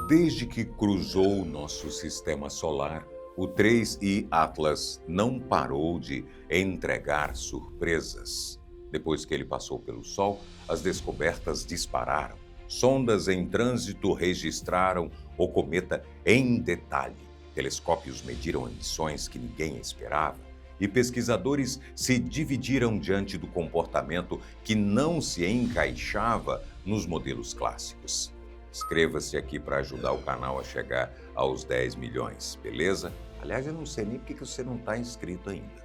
Desde que cruzou o nosso sistema solar, o 3I Atlas não parou de entregar surpresas. Depois que ele passou pelo Sol, as descobertas dispararam. Sondas em trânsito registraram o cometa em detalhe. Telescópios mediram emissões que ninguém esperava. E pesquisadores se dividiram diante do comportamento que não se encaixava nos modelos clássicos. Inscreva-se aqui para ajudar o canal a chegar aos 10 milhões, beleza? Aliás, eu não sei nem por que você não está inscrito ainda.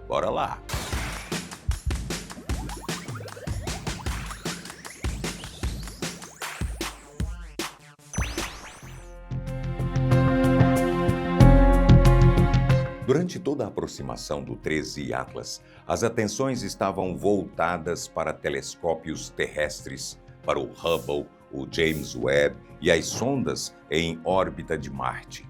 Bora lá! Durante toda a aproximação do 3I Atlas, as atenções estavam voltadas para telescópios terrestres, para o Hubble, o James Webb e as sondas em órbita de Marte.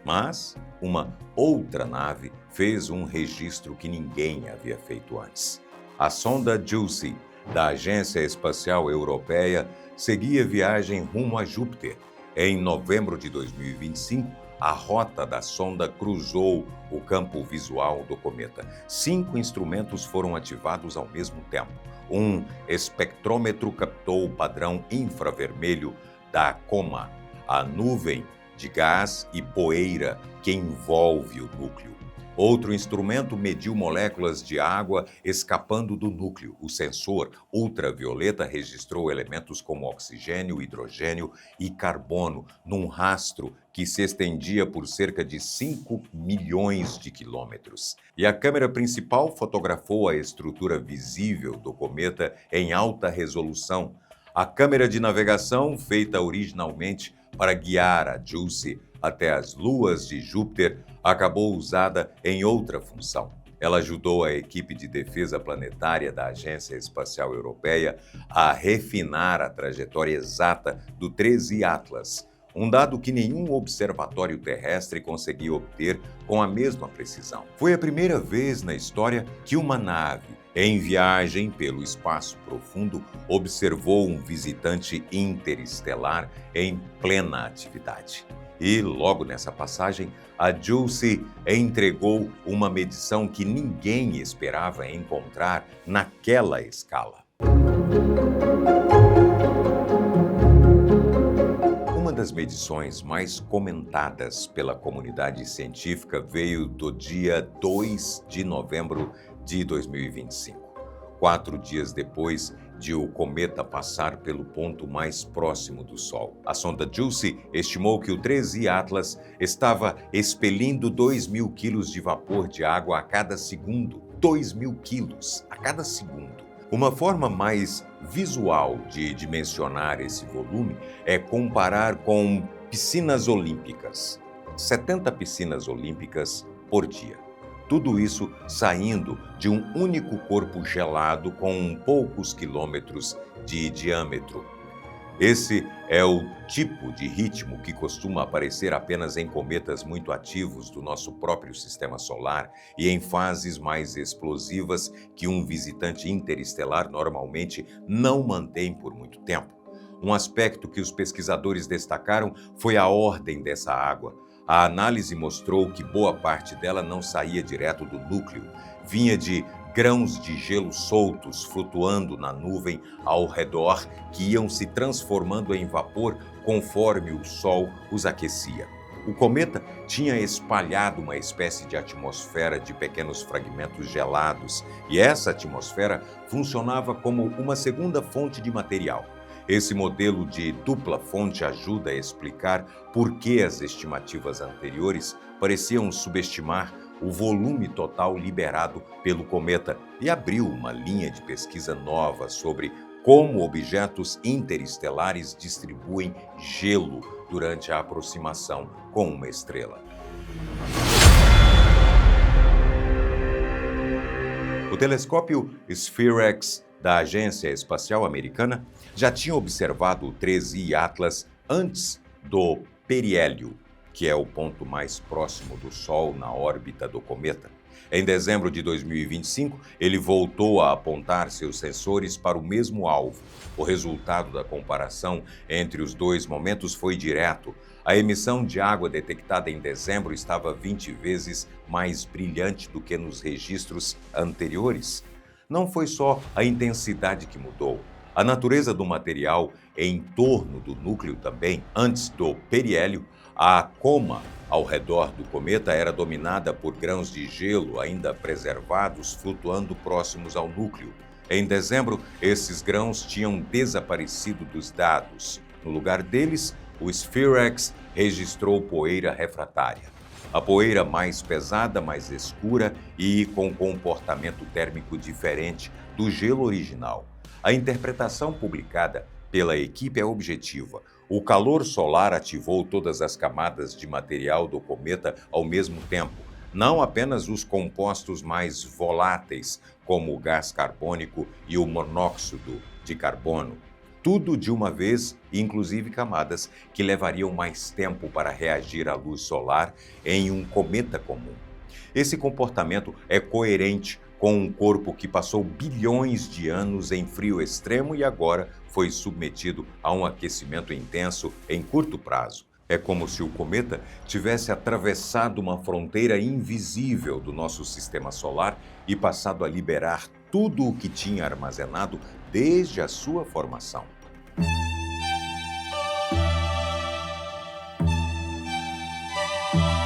Mas uma outra nave fez um registro que ninguém havia feito antes. A sonda JUICE, da Agência Espacial Europeia, seguia viagem rumo a Júpiter. Em novembro de 2025, a rota da sonda cruzou o campo visual do cometa. 5 instrumentos foram ativados ao mesmo tempo. Um espectrômetro captou o padrão infravermelho da coma, a nuvem de gás e poeira que envolve o núcleo. Outro instrumento mediu moléculas de água escapando do núcleo. O sensor ultravioleta registrou elementos como oxigênio, hidrogênio e carbono num rastro que se estendia por cerca de 5 milhões de quilômetros. E a câmera principal fotografou a estrutura visível do cometa em alta resolução. A câmera de navegação, feita originalmente para guiar a JUICE até as luas de Júpiter, acabou usada em outra função. Ela ajudou a equipe de defesa planetária da Agência Espacial Europeia a refinar a trajetória exata do 3I Atlas, um dado que nenhum observatório terrestre conseguia obter com a mesma precisão. Foi a primeira vez na história que uma nave, em viagem pelo espaço profundo, observou um visitante interestelar em plena atividade. E, logo nessa passagem, a JUICE entregou uma medição que ninguém esperava encontrar naquela escala. Uma das medições mais comentadas pela comunidade científica veio do dia 2 de novembro de 2025, 4 dias depois de o cometa passar pelo ponto mais próximo do Sol. A sonda JUICE estimou que o 3I Atlas estava expelindo 2.000 quilos de vapor de água a cada segundo. 2.000 quilos a cada segundo. Uma forma mais visual de dimensionar esse volume é comparar com piscinas olímpicas. 70 piscinas olímpicas por dia. Tudo isso saindo de um único corpo gelado com poucos quilômetros de diâmetro. Esse é o tipo de ritmo que costuma aparecer apenas em cometas muito ativos do nosso próprio sistema solar e em fases mais explosivas que um visitante interestelar normalmente não mantém por muito tempo. Um aspecto que os pesquisadores destacaram foi a ordem dessa água. A análise mostrou que boa parte dela não saía direto do núcleo, vinha de grãos de gelo soltos flutuando na nuvem ao redor que iam se transformando em vapor conforme o Sol os aquecia. O cometa tinha espalhado uma espécie de atmosfera de pequenos fragmentos gelados, e essa atmosfera funcionava como uma segunda fonte de material. Esse modelo de dupla fonte ajuda a explicar por que as estimativas anteriores pareciam subestimar o volume total liberado pelo cometa e abriu uma linha de pesquisa nova sobre como objetos interestelares distribuem gelo durante a aproximação com uma estrela. O telescópio SPHEREX da Agência Espacial Americana já tinha observado o 3I Atlas antes do periélio, que é o ponto mais próximo do Sol na órbita do cometa. Em dezembro de 2025, ele voltou a apontar seus sensores para o mesmo alvo. O resultado da comparação entre os dois momentos foi direto. A emissão de água detectada em dezembro estava 20 vezes mais brilhante do que nos registros anteriores. Não foi só a intensidade que mudou. A natureza do material em torno do núcleo também. Antes do periélio, a coma ao redor do cometa era dominada por grãos de gelo ainda preservados flutuando próximos ao núcleo. Em dezembro, esses grãos tinham desaparecido dos dados. No lugar deles, o SPHEREX registrou poeira refratária. A poeira mais pesada, mais escura e com comportamento térmico diferente do gelo original. A interpretação publicada pela equipe é objetiva. O calor solar ativou todas as camadas de material do cometa ao mesmo tempo, não apenas os compostos mais voláteis, como o gás carbônico e o monóxido de carbono. Tudo de uma vez, inclusive camadas que levariam mais tempo para reagir à luz solar em um cometa comum. Esse comportamento é coerente com um corpo que passou bilhões de anos em frio extremo e agora foi submetido a um aquecimento intenso em curto prazo. É como se o cometa tivesse atravessado uma fronteira invisível do nosso sistema solar e passado a liberar tudo o que tinha armazenado desde a sua formação.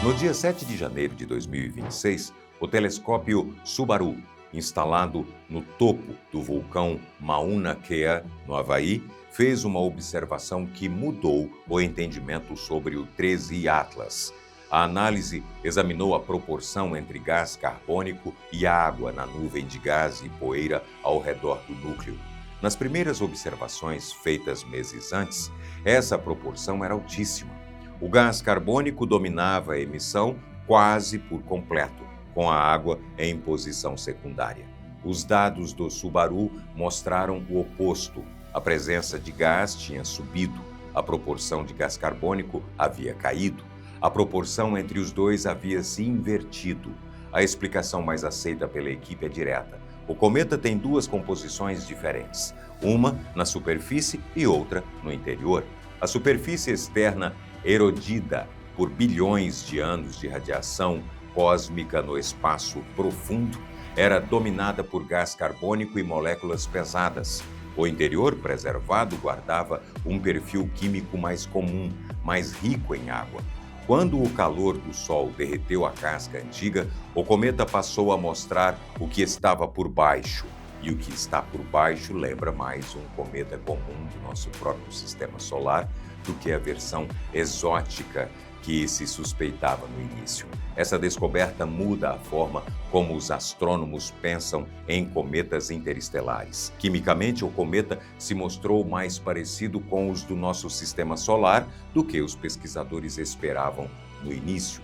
No dia 7 de janeiro de 2026, o telescópio Subaru, instalado no topo do vulcão Mauna Kea, no Havaí, fez uma observação que mudou o entendimento sobre o 13 Atlas. A análise examinou a proporção entre gás carbônico e água na nuvem de gás e poeira ao redor do núcleo. Nas primeiras observações feitas meses antes, essa proporção era altíssima. O gás carbônico dominava a emissão quase por completo, com a água em posição secundária. Os dados do Subaru mostraram o oposto. A presença de gás tinha subido, a proporção de gás carbônico havia caído, a proporção entre os dois havia se invertido. A explicação mais aceita pela equipe é direta. O cometa tem duas composições diferentes, uma na superfície e outra no interior. A superfície externa, erodida por bilhões de anos de radiação cósmica no espaço profundo, era dominada por gás carbônico e moléculas pesadas. O interior, preservado, guardava um perfil químico mais comum, mais rico em água. Quando o calor do Sol derreteu a casca antiga, o cometa passou a mostrar o que estava por baixo. E o que está por baixo lembra mais um cometa comum do nosso próprio sistema solar do que a versão exótica que se suspeitava no início. Essa descoberta muda a forma como os astrônomos pensam em cometas interestelares. Quimicamente, o cometa se mostrou mais parecido com os do nosso sistema solar do que os pesquisadores esperavam no início.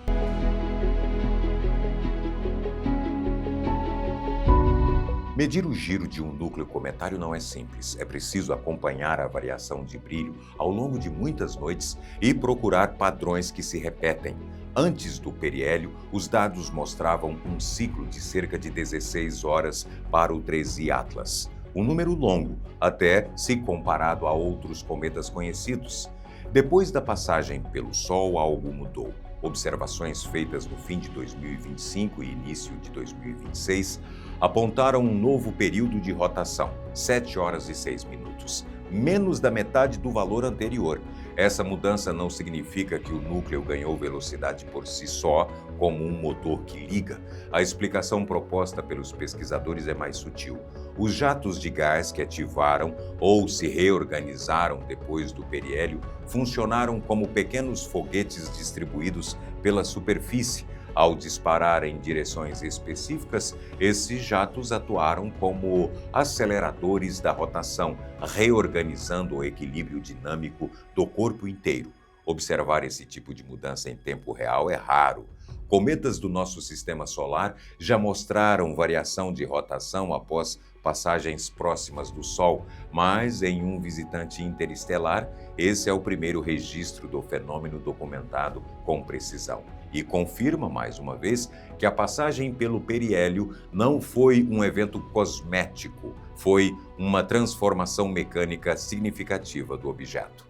Medir o giro de um núcleo cometário não é simples. É preciso acompanhar a variação de brilho ao longo de muitas noites e procurar padrões que se repetem. Antes do periélio, os dados mostravam um ciclo de cerca de 16 horas para o 13 Atlas. Um número longo, até se comparado a outros cometas conhecidos. Depois da passagem pelo Sol, algo mudou. Observações feitas no fim de 2025 e início de 2026 apontaram um novo período de rotação, 7 horas e 6 minutos, menos da metade do valor anterior. Essa mudança não significa que o núcleo ganhou velocidade por si só, como um motor que liga. A explicação proposta pelos pesquisadores é mais sutil. Os jatos de gás que ativaram ou se reorganizaram depois do periélio funcionaram como pequenos foguetes distribuídos pela superfície. Ao disparar em direções específicas, esses jatos atuaram como aceleradores da rotação, reorganizando o equilíbrio dinâmico do corpo inteiro. Observar esse tipo de mudança em tempo real é raro. Cometas do nosso sistema solar já mostraram variação de rotação após passagens próximas do Sol, mas em um visitante interestelar, esse é o primeiro registro do fenômeno documentado com precisão. e confirma, mais uma vez, que a passagem pelo periélio não foi um evento cosmético, foi uma transformação mecânica significativa do objeto.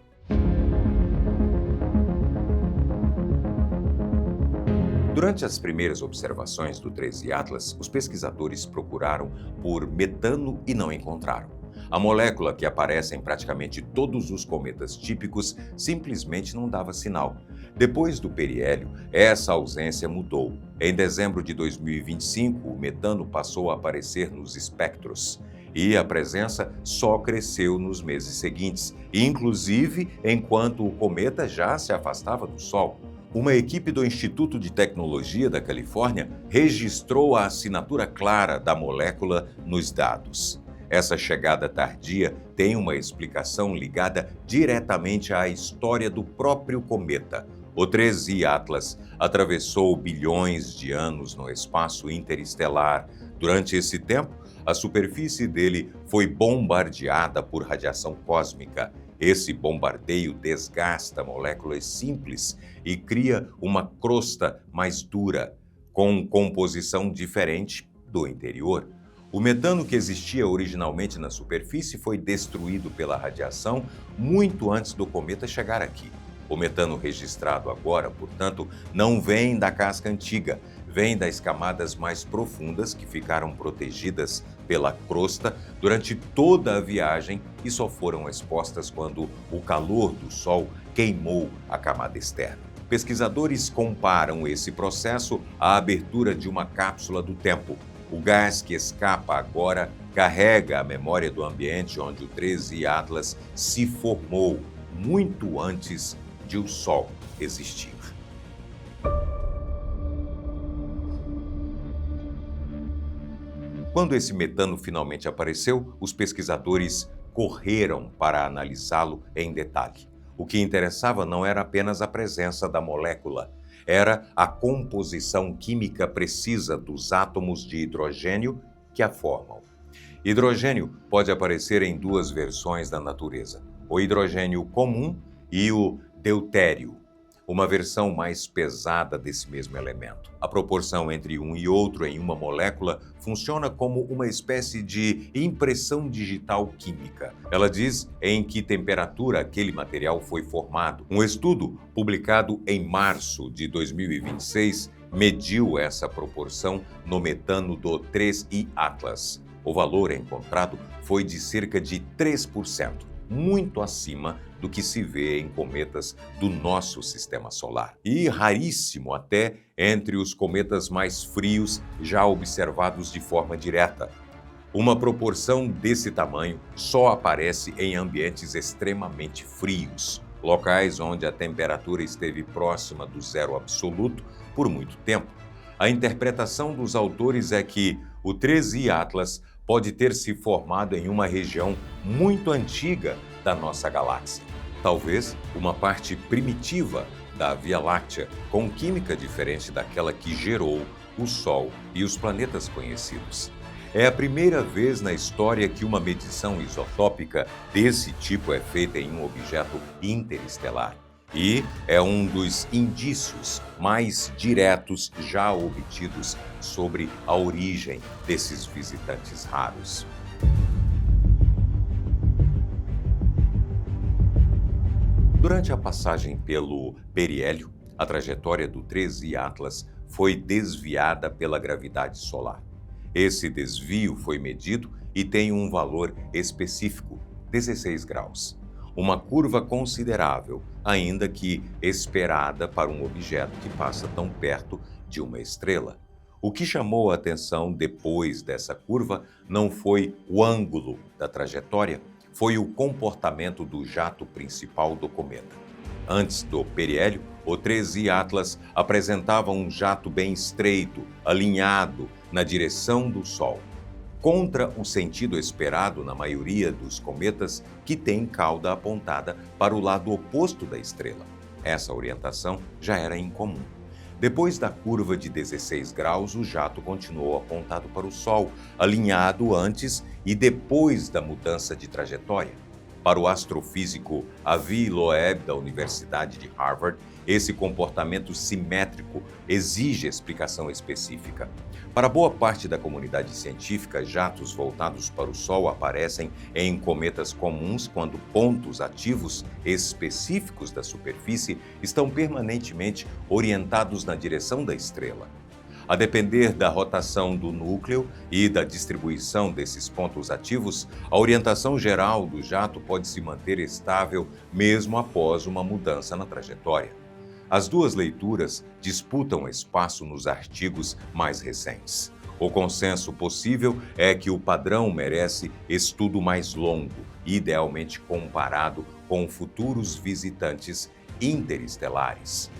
Durante as primeiras observações do 13 Atlas, os pesquisadores procuraram por metano e não encontraram. A molécula que aparece em praticamente todos os cometas típicos simplesmente não dava sinal. Depois do periélio, essa ausência mudou. Em dezembro de 2025, o metano passou a aparecer nos espectros. E a presença só cresceu nos meses seguintes, inclusive enquanto o cometa já se afastava do Sol. Uma equipe do Instituto de Tecnologia da Califórnia registrou a assinatura clara da molécula nos dados. Essa chegada tardia tem uma explicação ligada diretamente à história do próprio cometa. O 13 Atlas atravessou bilhões de anos no espaço interestelar. Durante esse tempo, a superfície dele foi bombardeada por radiação cósmica. Esse bombardeio desgasta moléculas simples e cria uma crosta mais dura, com composição diferente do interior. O metano que existia originalmente na superfície foi destruído pela radiação muito antes do cometa chegar aqui. O metano registrado agora, portanto, não vem da casca antiga, vem das camadas mais profundas que ficaram protegidas pela crosta durante toda a viagem e só foram expostas quando o calor do Sol queimou a camada externa. Pesquisadores comparam esse processo à abertura de uma cápsula do tempo. O gás que escapa agora carrega a memória do ambiente onde o 13 Atlas se formou muito antes de o Sol existir. Quando esse metano finalmente apareceu, os pesquisadores correram para analisá-lo em detalhe. O que interessava não era apenas a presença da molécula, era a composição química precisa dos átomos de hidrogênio que a formam. Hidrogênio pode aparecer em duas versões da natureza: o hidrogênio comum e o deutério, uma versão mais pesada desse mesmo elemento. A proporção entre um e outro em uma molécula funciona como uma espécie de impressão digital química. Ela diz em que temperatura aquele material foi formado. Um estudo publicado em março de 2026 mediu essa proporção no metano do 3I Atlas. O valor encontrado foi de cerca de 3%, muito acima do que se vê em cometas do nosso sistema solar. E raríssimo até entre os cometas mais frios já observados de forma direta. Uma proporção desse tamanho só aparece em ambientes extremamente frios, locais onde a temperatura esteve próxima do zero absoluto por muito tempo. A interpretação dos autores é que o 13 Atlas pode ter se formado em uma região muito antiga da nossa galáxia. Talvez uma parte primitiva da Via Láctea, com química diferente daquela que gerou o Sol e os planetas conhecidos. É a primeira vez na história que uma medição isotópica desse tipo é feita em um objeto interestelar. E é um dos indícios mais diretos já obtidos sobre a origem desses visitantes raros. Durante a passagem pelo periélio, a trajetória do 13 Atlas foi desviada pela gravidade solar. Esse desvio foi medido e tem um valor específico, 16 graus. Uma curva considerável, ainda que esperada para um objeto que passa tão perto de uma estrela. O que chamou a atenção depois dessa curva não foi o ângulo da trajetória, foi o comportamento do jato principal do cometa. Antes do periélio, o 13 Atlas apresentava um jato bem estreito, alinhado na direção do Sol, contra o sentido esperado na maioria dos cometas que têm cauda apontada para o lado oposto da estrela. Essa orientação já era incomum. Depois da curva de 16 graus, o jato continuou apontado para o Sol, alinhado antes e depois da mudança de trajetória. Para o astrofísico Avi Loeb, da Universidade de Harvard, esse comportamento simétrico exige explicação específica. Para boa parte da comunidade científica, jatos voltados para o Sol aparecem em cometas comuns quando pontos ativos específicos da superfície estão permanentemente orientados na direção da estrela. A depender da rotação do núcleo e da distribuição desses pontos ativos, a orientação geral do jato pode se manter estável mesmo após uma mudança na trajetória. As duas leituras disputam espaço nos artigos mais recentes. O consenso possível é que o padrão merece estudo mais longo, idealmente comparado com futuros visitantes interestelares.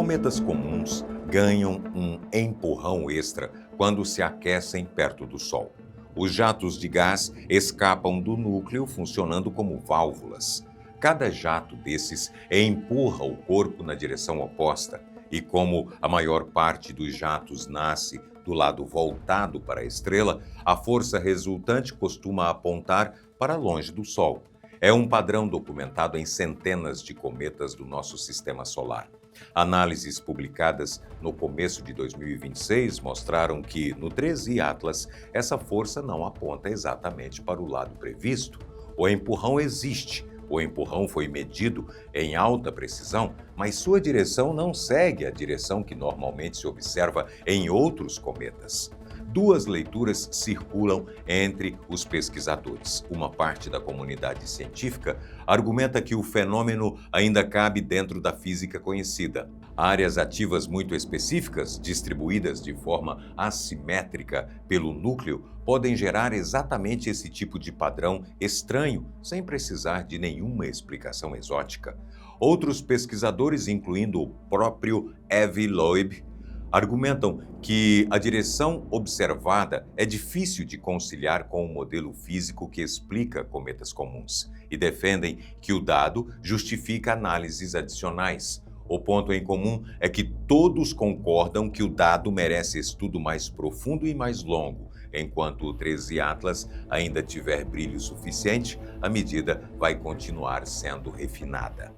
Cometas comuns ganham um empurrão extra quando se aquecem perto do Sol. Os jatos de gás escapam do núcleo funcionando como válvulas. Cada jato desses empurra o corpo na direção oposta, e como a maior parte dos jatos nasce do lado voltado para a estrela, a força resultante costuma apontar para longe do Sol. É um padrão documentado em centenas de cometas do nosso sistema solar. Análises publicadas no começo de 2026 mostraram que, no 13 Atlas, essa força não aponta exatamente para o lado previsto. O empurrão existe, o empurrão foi medido em alta precisão, mas sua direção não segue a direção que normalmente se observa em outros cometas. Duas leituras circulam entre os pesquisadores. Uma parte da comunidade científica argumenta que o fenômeno ainda cabe dentro da física conhecida. Áreas ativas muito específicas, distribuídas de forma assimétrica pelo núcleo, podem gerar exatamente esse tipo de padrão estranho, sem precisar de nenhuma explicação exótica. Outros pesquisadores, incluindo o próprio Avi Loeb, argumentam que a direção observada é difícil de conciliar com o modelo físico que explica cometas comuns e defendem que o dado justifica análises adicionais. O ponto em comum é que todos concordam que o dado merece estudo mais profundo e mais longo. Enquanto o 13 Atlas ainda tiver brilho suficiente, a medida vai continuar sendo refinada.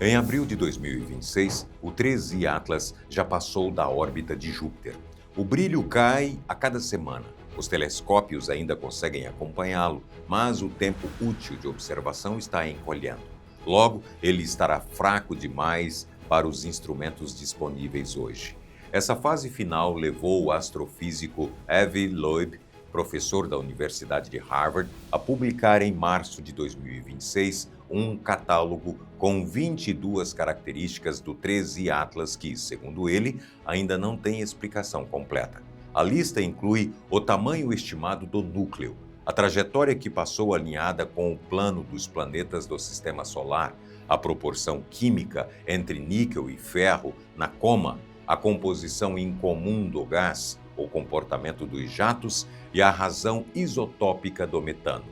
Em abril de 2026, o 13 Atlas já passou da órbita de Júpiter. O brilho cai a cada semana. Os telescópios ainda conseguem acompanhá-lo, mas o tempo útil de observação está encolhendo. Logo, ele estará fraco demais para os instrumentos disponíveis hoje. Essa fase final levou o astrofísico Avi Loeb, professor da Universidade de Harvard, a publicar em março de 2026 um catálogo com 22 características do 13 Atlas que, segundo ele, ainda não tem explicação completa. A lista inclui o tamanho estimado do núcleo, a trajetória que passou alinhada com o plano dos planetas do Sistema Solar, a proporção química entre níquel e ferro na coma, a composição incomum do gás, o comportamento dos jatos e a razão isotópica do metano.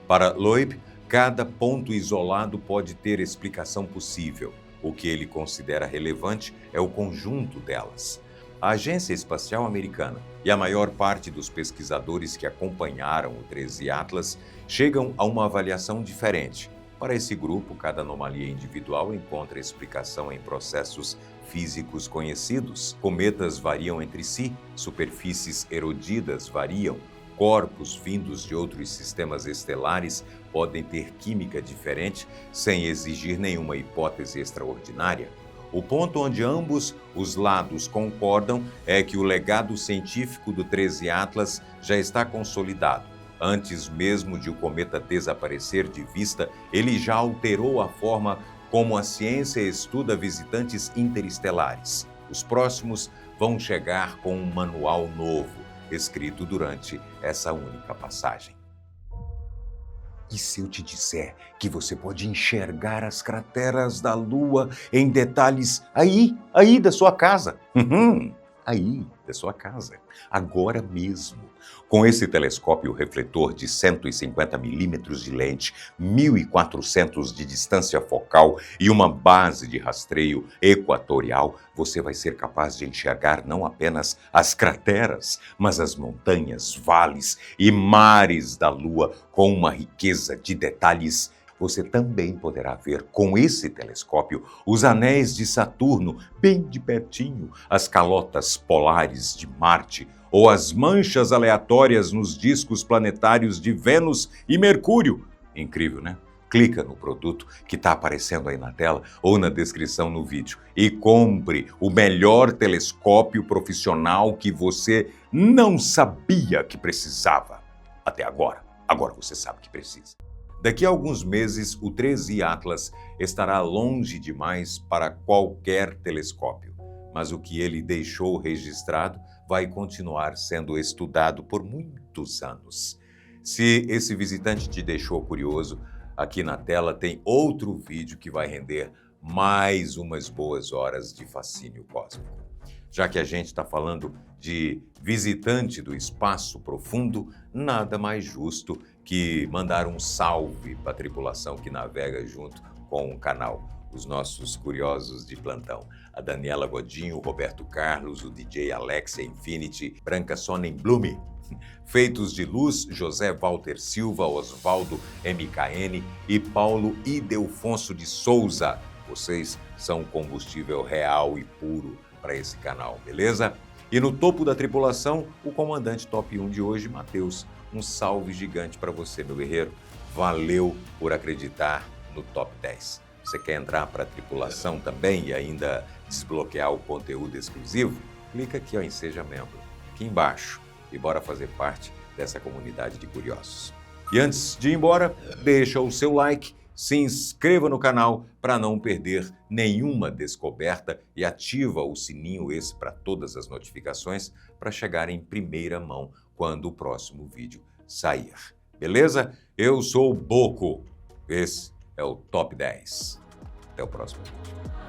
Para Loeb, cada ponto isolado pode ter explicação possível. O que ele considera relevante é o conjunto delas. A Agência Espacial Americana e a maior parte dos pesquisadores que acompanharam o 13 Atlas chegam a uma avaliação diferente. Para esse grupo, cada anomalia individual encontra explicação em processos físicos conhecidos. Cometas variam entre si, superfícies erodidas variam, corpos vindos de outros sistemas estelares podem ter química diferente sem exigir nenhuma hipótese extraordinária. O ponto onde ambos os lados concordam é que o legado científico do 13 Atlas já está consolidado. Antes mesmo de o cometa desaparecer de vista, ele já alterou a forma como a ciência estuda visitantes interestelares. Os próximos vão chegar com um manual novo, escrito durante essa única passagem. E se eu te disser que você pode enxergar as crateras da Lua em detalhes aí da sua casa? aí da sua casa, agora mesmo. Com esse telescópio refletor de 150 milímetros de lente, 1.400 de distância focal e uma base de rastreio equatorial, você vai ser capaz de enxergar não apenas as crateras, mas as montanhas, vales e mares da Lua com uma riqueza de detalhes. Você também poderá ver com esse telescópio os anéis de Saturno bem de pertinho, as calotas polares de Marte ou as manchas aleatórias nos discos planetários de Vênus e Mercúrio. Incrível, né? Clica no produto que está aparecendo aí na tela ou na descrição no vídeo e compre o melhor telescópio profissional que você não sabia que precisava até agora. Agora você sabe que precisa. Daqui a alguns meses, o 3i Atlas estará longe demais para qualquer telescópio, mas o que ele deixou registrado vai continuar sendo estudado por muitos anos. Se esse visitante te deixou curioso, aqui na tela tem outro vídeo que vai render mais umas boas horas de fascínio cósmico. Já que a gente está falando de visitante do espaço profundo, nada mais justo que mandar um salve para a tripulação que navega junto com o canal, os nossos curiosos de plantão. A Daniela Godinho, o Roberto Carlos, o DJ Alexia Infinity, Branca Sonnenblume, Feitos de Luz, José Walter Silva, Osvaldo MKN e Paulo Idelfonso de Souza. Vocês são combustível real e puro para esse canal, beleza? E no topo da tripulação, o comandante top 1 de hoje, Matheus. Um salve gigante para você, meu guerreiro. Valeu por acreditar no top 10. Você quer entrar para a tripulação também e ainda desbloquear o conteúdo exclusivo? Clica aqui em Seja Membro, aqui embaixo, e bora fazer parte dessa comunidade de curiosos. E antes de ir embora, deixa o seu like, se inscreva no canal para não perder nenhuma descoberta e ativa o sininho esse para todas as notificações para chegar em primeira mão quando o próximo vídeo sair. Beleza? Eu sou o Boco. Esse é o Top 10. Até o próximo vídeo.